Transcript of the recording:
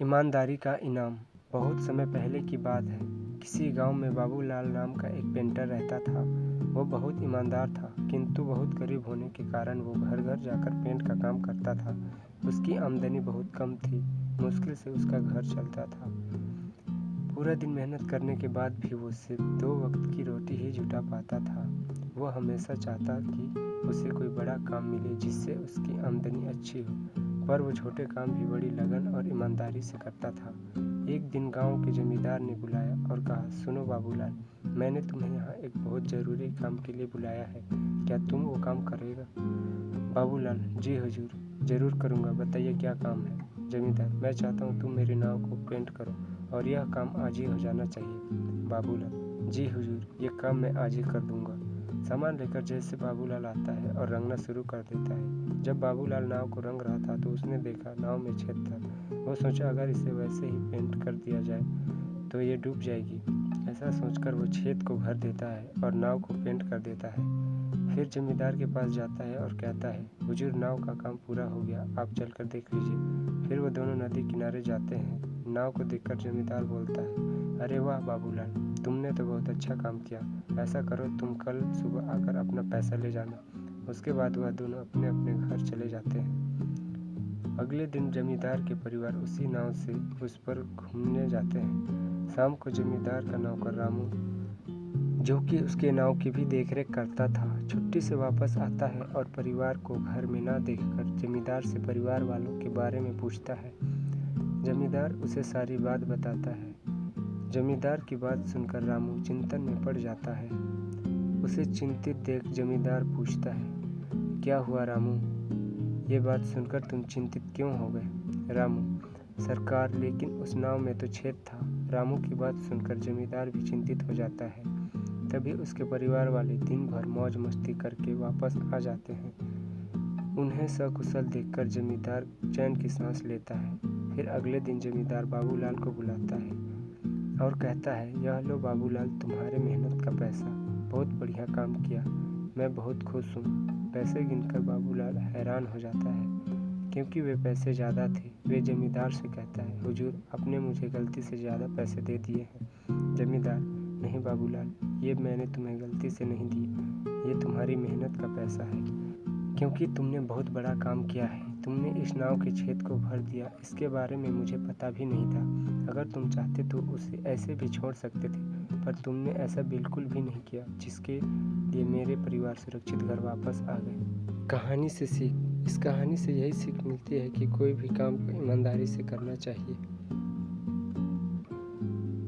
ईमानदारी का इनाम। बहुत समय पहले की बात है। किसी गांव में बाबूलाल नाम का एक पेंटर रहता था। वो बहुत ईमानदार था, किंतु बहुत गरीब होने के कारण वो घर घर जाकर पेंट का काम करता था। उसकी आमदनी बहुत कम थी, मुश्किल से उसका घर चलता था। पूरा दिन मेहनत करने के बाद भी वो सिर्फ 2 वक्त की रोटी ही जुटा पाता था। वो हमेशा चाहता कि उसे कोई बड़ा काम मिले जिससे उसकी आमदनी अच्छी हो, पर वो छोटे काम भी बड़ी लगन और ईमानदारी से करता था। एक दिन गांव के जमींदार ने बुलाया और कहा, सुनो बाबूलाल, मैंने तुम्हें यहाँ एक बहुत ज़रूरी काम के लिए बुलाया है, क्या तुम वो काम करेगा? बाबूलाल, जी हुजूर, ज़रूर करूँगा, बताइए क्या काम है? जमींदार, मैं चाहता हूँ तुम मेरी नाव को पेंट करो और यह काम आज ही हो जाना चाहिए। बाबूलाल, जी हुजूर, ये काम मैं आज ही कर दूंगा। सामान लेकर जैसे बाबूलाल आता है और रंगना शुरू कर देता है। जब बाबूलाल नाव को रंग रहा था तो उसने देखा नाव में छेद था। वो सोचा अगर इसे वैसे ही पेंट कर दिया जाए तो ये डूब जाएगी। ऐसा सोचकर वो छेद को भर देता है और नाव को पेंट कर देता है। फिर जमींदार के पास जाता है और कहता है, हुजूर, नाव का काम पूरा हो गया, आप चलकर देख लीजिए। फिर वो दोनों नदी किनारे जाते हैं। नाव को देखकर जमींदार बोलता है, अरे वाह बाबूलाल, तुमने तो बहुत अच्छा काम किया। ऐसा करो, तुम कल सुबह आकर अपना पैसा ले जाना। उसके बाद वह दोनों अपने अपने घर चले जाते हैं। अगले दिन जमींदार के परिवार उसी नाव से उस पर घूमने जाते हैं। शाम को जमींदार का नौकर रामू, जो कि उसके नाव की भी देखरेख करता था, छुट्टी से वापस आता है और परिवार को घर में ना देखकर जमींदार से परिवार वालों के बारे में पूछता है। जमींदार उसे सारी बात बताता है। जमींदार की बात सुनकर रामू चिंतन में पड़ जाता है। उसे चिंतित देख जमींदार पूछता है, क्या हुआ रामू? ये बात सुनकर तुम चिंतित क्यों हो गए? रामू, सरकार, लेकिन उस नाव में तो छेद था। रामू की बात सुनकर जमींदार भी चिंतित हो जाता है। तभी उसके परिवार वाले दिन भर मौज मस्ती करके वापस आ जाते हैं। उन्हें सकुशल देखकर जमींदार चैन की सांस लेता है। फिर अगले दिन जमींदार बाबूलाल को बुलाता है और कहता है, यह लो बाबूलाल, तुम्हारे मेहनत का पैसा, बहुत बढ़िया काम किया, मैं बहुत खुश हूँ। पैसे गिनकर बाबूलाल हैरान हो जाता है, क्योंकि वे पैसे ज़्यादा थे। वे जमींदार से कहता है, हुजूर, आपने मुझे गलती से ज़्यादा पैसे दे दिए हैं। जमींदार, नहीं बाबूलाल, ये मैंने तुम्हें गलती से नहीं दिए, ये तुम्हारी मेहनत का पैसा है, क्योंकि तुमने बहुत बड़ा काम किया है। तुमने इस नाव के छेद को भर दिया, इसके बारे में मुझे पता भी नहीं था। अगर तुम चाहते तो उसे ऐसे भी छोड़ सकते थे, पर तुमने ऐसा बिल्कुल भी नहीं किया, जिसके लिए मेरे परिवार सुरक्षित घर वापस आ गए। कहानी से सीख। इस कहानी से यही सीख मिलती है कि कोई भी काम को ईमानदारी से करना चाहिए।